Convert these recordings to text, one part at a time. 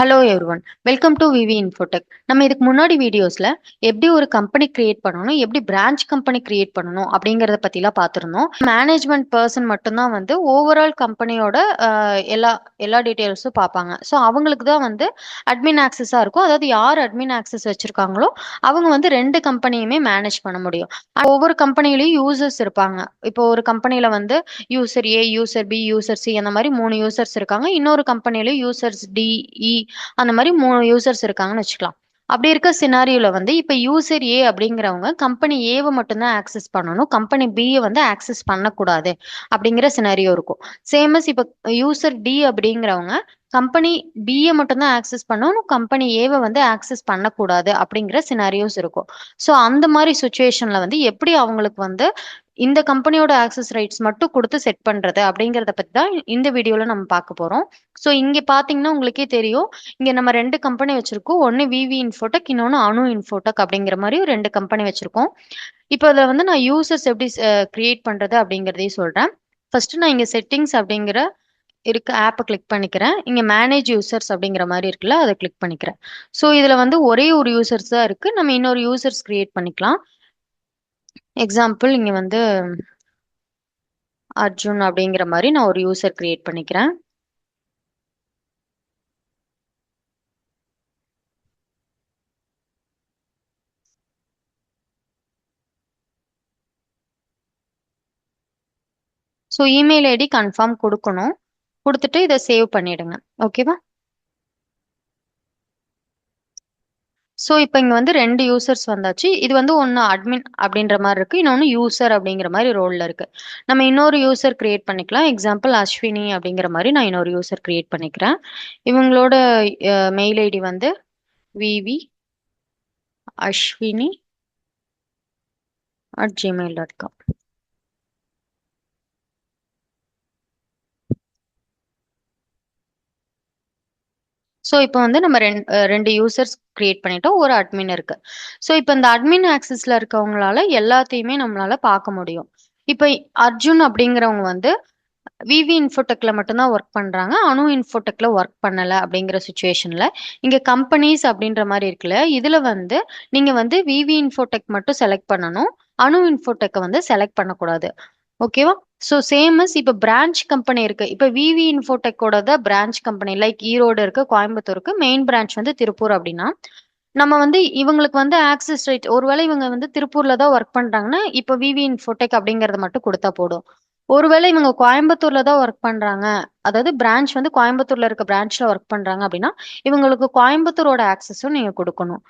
Hello everyone, welcome to VV Infotech. நம்ம இதுக்கு முன்னாடி வீடியோஸ்ல எப்படி ஒரு கம்பெனி கிரியேட் பண்ணணும், எப்படி பிரான்ச் கம்பெனி கிரியேட் பண்ணணும் அப்படிங்கறத பத்திலாம் பார்த்திருந்தோம். மேனேஜ்மெண்ட் பர்சன் மட்டும்தான் வந்து ஓவரால் கம்பெனியோட எல்லா எல்லா டீட்டெயில்ஸும் பார்ப்பாங்க. ஸோ அவங்களுக்கு தான் வந்து அட்மின் ஆக்சஸா இருக்கும். அதாவது யார் அட்மின் ஆக்சஸ் வச்சிருக்காங்களோ அவங்க வந்து ரெண்டு கம்பெனியுமே மேனேஜ் பண்ண முடியும். ஒவ்வொரு கம்பெனிலையும் யூசர்ஸ் இருப்பாங்க. இப்போ ஒரு கம்பெனில வந்து user A, user B, user C அந்த மாதிரி 3 யூசர்ஸ் இருக்காங்க. இன்னொரு கம்பெனில யூசர்ஸ் டி, இ அந்த மாதிரி 3 யூசர்ஸ் இருக்காங்கன்னு வச்சுக்கலாம். அப்படி இருக்க சினாரியோல வந்து இப்ப யூசர் ஏ அப்படிங்கிறவங்க கம்பெனி ஏவை மட்டும்தான் ஆக்சஸ் பண்ணணும், கம்பெனி பியை வந்து ஆக்சஸ் பண்ணக்கூடாது அப்படிங்கிற சினாரியோ இருக்கும். சேமஸ் இப்ப யூசர் டி அப்படிங்கிறவங்க கம்பெனி பியை மட்டும்தான் ஆக்சஸ் பண்ணணும், கம்பெனி ஏவை வந்து ஆக்சஸ் பண்ணக்கூடாது அப்படிங்கிற சினாரியோஸ் இருக்கும். ஸோ அந்த மாதிரி சுச்சுவேஷன்ல வந்து எப்படி அவங்களுக்கு வந்து இந்த கம்பெனியோட ஆக்சஸ் ரைட்ஸ் மட்டும் கொடுத்து செட் பண்றது அப்படிங்கறத பத்தி தான் இந்த வீடியோல நம்ம பார்க்க போறோம். ஸோ இங்க பாத்தீங்கன்னா உங்களுக்கே தெரியும், இங்க நம்ம ரெண்டு கம்பெனி வச்சிருக்கோம். ஒன்னு விவி இன்ஃபோடெக், இன்னொன்னு அணு இன்ஃபோடெக் அப்படிங்கிற மாதிரி ரெண்டு கம்பெனி வச்சிருக்கோம். இப்போ அதுல வந்து நான் யூசர்ஸ் எப்படி கிரியேட் பண்றது அப்படிங்கறதையும் சொல்றேன். ஃபர்ஸ்ட் நான் இங்க செட்டிங்ஸ் அப்படிங்கிற இருக்க ஆப்பை கிளிக் பண்ணிக்கிறேன். இங்க மேனேஜ் யூசர்ஸ் அப்படிங்கிற மாதிரி இருக்குல்ல, அதை கிளிக் பண்ணிக்கிறேன். ஸோ இதுல வந்து ஒரே ஒரு யூசர்ஸ் தான் இருக்கு. நம்ம இன்னொரு யூசர்ஸ் கிரியேட் பண்ணிக்கலாம். எக்ஸாம்பிள் இங்க வந்து அர்ஜுன் அப்படிங்கிற மாதிரி நான் ஒரு யூசர் கிரியேட் பண்ணிக்கிறேன். ஸோ இமெயில் ஐடி கன்ஃபார்ம் கொடுக்கணும். கொடுத்துட்டு இதை சேவ் பண்ணிடுங்க. ஓகேவா? ஸோ இப்போ இங்க வந்து ரெண்டு யூசர்ஸ் வந்தாச்சு. இது வந்து ஒன்று அட்மின் அப்படின்ற மாதிரி இருக்கு, இன்னொன்று யூசர் அப்படிங்கிற மாதிரி ரோல்ல இருக்கு. நம்ம இன்னொரு யூசர் கிரியேட் பண்ணிக்கலாம். எக்ஸாம்பிள் அஸ்வினி அப்படிங்கிற மாதிரி நான் இன்னொரு யூசர் கிரியேட் பண்ணிக்கிறேன். இவங்களோட மெயில் ஐடி வந்து விவி அஸ்வினி @gmail.com. ஸோ இப்போ வந்து நம்ம ரெண்டு யூசர்ஸ் கிரியேட் பண்ணிட்டோம், ஒரு அட்மின் இருக்கு. ஸோ இப்போ இந்த அட்மின் ஆக்சஸ்ல இருக்கவங்களால எல்லாத்தையுமே நம்மளால பார்க்க முடியும். இப்போ அர்ஜுன் அப்படிங்கிறவங்க வந்து விவி இன்ஃபோடெக்ல மட்டும்தான் ஒர்க் பண்றாங்க, அணு இன்ஃபோடெக்ல ஒர்க் பண்ணல அப்படிங்கிற சுச்சுவேஷன்ல இங்க கம்பெனிஸ் அப்படின்ற மாதிரி இருக்குல்ல, இதுல வந்து நீங்க வந்து விவி இன்ஃபோடெக் மட்டும் செலக்ட் பண்ணணும், அணு இன்ஃபோடெக்கை வந்து செலக்ட் பண்ணக்கூடாது. ஓகேவா? ஸோ சேமஸ் இப்போ பிரான்ச் கம்பெனி இருக்கு. இப்போ விவி இன்ஃபோடெக்கோட பிரான்ச் கம்பெனி லைக் ஈரோடு இருக்கு, கோயம்புத்தூர் இருக்கு, மெயின் பிரான்ச் வந்து திருப்பூர் அப்படின்னா நம்ம வந்து இவங்களுக்கு வந்து ஆக்சஸ் ரைட், ஒருவேளை இவங்க வந்து திருப்பூர்ல தான் ஒர்க் பண்றாங்கன்னா இப்போ விவி இன்ஃபோடெக் அப்படிங்கறத மட்டும் கொடுத்தா போதும். ஒருவேளை இவங்க கோயம்புத்தூர்ல தான் ஒர்க் பண்றாங்க, அதாவது பிரான்ச் வந்து கோயம்புத்தூர்ல இருக்க பிரான்ச்ல ஒர்க் பண்றாங்க அப்படின்னா இவங்களுக்கு கோயம்புத்தூரோட ஆக்சஸும் நீங்க கொடுக்கணும்.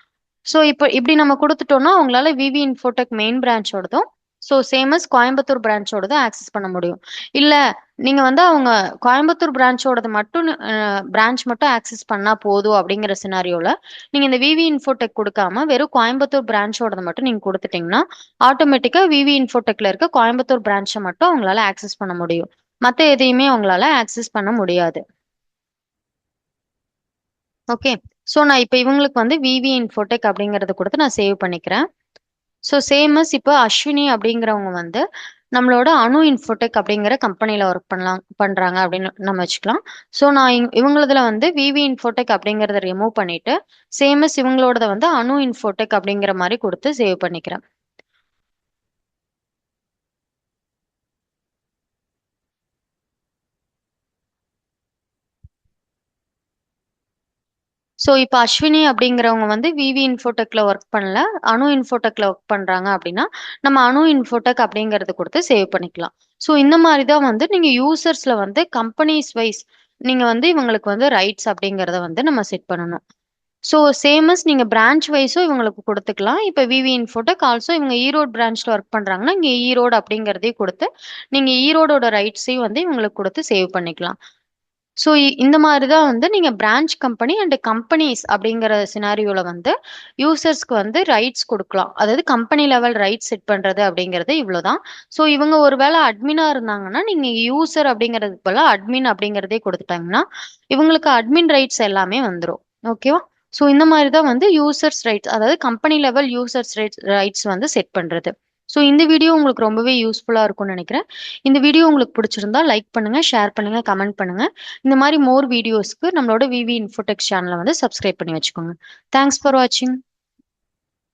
ஸோ இப்போ இப்படி நம்ம கொடுத்துட்டோம்னா அவங்களால விவி இன்ஃபோடெக் மெயின் பிரான்ச்சோடதும் ஸோ சேமஸ் கோயம்புத்தூர் பிரான்ச்சோடதும் ஆக்சஸ் பண்ண முடியும். இல்ல நீங்க வந்து அவங்க கோயம்புத்தூர் பிரான்ச்சோடது மட்டும் பிரான்ச் மட்டும் ஆக்சஸ் பண்ணா போதும் அப்படிங்கிற சினாரியோல நீங்க இந்த விவி இன்ஃபோடெக் கொடுக்காம வெறும் கோயம்புத்தூர் பிரான்ச்சோடது மட்டும் நீங்க கொடுத்துட்டீங்கன்னா ஆட்டோமேட்டிக்கா விவி இன்ஃபோடெக்ல இருக்க கோயம்புத்தூர் பிரான்ச்சை மட்டும் அவங்களால ஆக்சஸ் பண்ண முடியும். மத்த எதையுமே அவங்களால ஆக்சஸ் பண்ண முடியாது. ஓகே. ஸோ நான் இப்போ இவங்களுக்கு வந்து விவி இன்ஃபோடெக் அப்படிங்கறத கொடுத்து நான் சேவ் பண்ணிக்கிறேன். ஸோ சேமஸ் இப்போ அஸ்வினி அப்படிங்கிறவங்க வந்து நம்மளோட அணு இன்ஃபோடெக் அப்படிங்கிற கம்பெனில ஒர்க் பண்றாங்க அப்படின்னு நம்ம வச்சுக்கலாம். ஸோ நான் இவங்களதுல வந்து விவி இன்ஃபோடெக் அப்படிங்கறத ரிமூவ் பண்ணிட்டு சேமஸ் இவங்களோடத வந்து அணு இன்ஃபோடெக் அப்படிங்கிற மாதிரி கொடுத்து சேவ் பண்ணிக்கிறேன். ஸோ இப்போ அஸ்வினி அப்படிங்கிறவங்க வந்து விவி இன்ஃபோடெக்ல ஒர்க் பண்ணல, அணு இன்ஃபோடெக்ல ஒர்க் பண்றாங்க அப்படின்னா நம்ம அணு இன்ஃபோடெக் அப்படிங்கறது கொடுத்து சேவ் பண்ணிக்கலாம். ஸோ இந்த மாதிரி தான் வந்து நீங்க யூசர்ஸ்ல வந்து கம்பெனிஸ் வைஸ் நீங்க வந்து இவங்களுக்கு வந்து ரைட்ஸ் அப்படிங்கறத வந்து நம்ம செட் பண்ணணும். ஸோ சேமஸ் நீங்க பிரான்ச் வைஸும் இவங்களுக்கு கொடுத்துக்கலாம். இப்போ விவி இன்ஃபோடெக் ஆல்சோ இவங்க ஈரோடு பிரான்ச்ல ஒர்க் பண்றாங்கன்னா இங்க ஈரோடு அப்படிங்கறதையும் கொடுத்து நீங்க ஈரோடோட ரைட்ஸையும் வந்து இவங்களுக்கு கொடுத்து சேவ் பண்ணிக்கலாம். ஸோ இந்த மாதிரி தான் வந்து நீங்க பிரான்ச் கம்பெனி அண்ட் கம்பெனிஸ் அப்படிங்கிற சினாரியோல வந்து யூசர்ஸ்க்கு வந்து ரைட்ஸ் கொடுக்கலாம். அதாவது கம்பெனி லெவல் ரைட்ஸ் செட் பண்றது அப்படிங்கிறது இவ்வளவுதான். ஸோ இவங்க ஒருவேளை அட்மினா இருந்தாங்கன்னா நீங்க யூசர் அப்படிங்கிறதுக்கு பதிலா அட்மின் அப்படிங்கிறதே கொடுத்துட்டாங்கன்னா இவங்களுக்கு அட்மின் ரைட்ஸ் எல்லாமே வந்துடும். ஓகேவா? ஸோ இந்த மாதிரி தான் வந்து யூசர்ஸ் ரைட்ஸ், அதாவது கம்பெனி லெவல் யூசர்ஸ் ரைட்ஸ் வந்து செட் பண்றது. ஸோ இந்த வீடியோ உங்களுக்கு ரொம்பவே யூஸ்ஃபுல்லாக இருக்கும்னு நினைக்கிறேன். இந்த வீடியோ உங்களுக்கு பிடிச்சிருந்தா லைக் பண்ணுங்க, ஷேர் பண்ணுங்க, கமெண்ட் பண்ணுங்க. இந்த மாதிரி மோர் வீடியோஸ்க்கு நம்மளோட விவி இன்ஃபோடெக் சேனலை வந்து சப்ஸ்கிரைப் பண்ணி வச்சுக்கோங்க. தேங்க்ஸ் ஃபார் வாட்சிங்.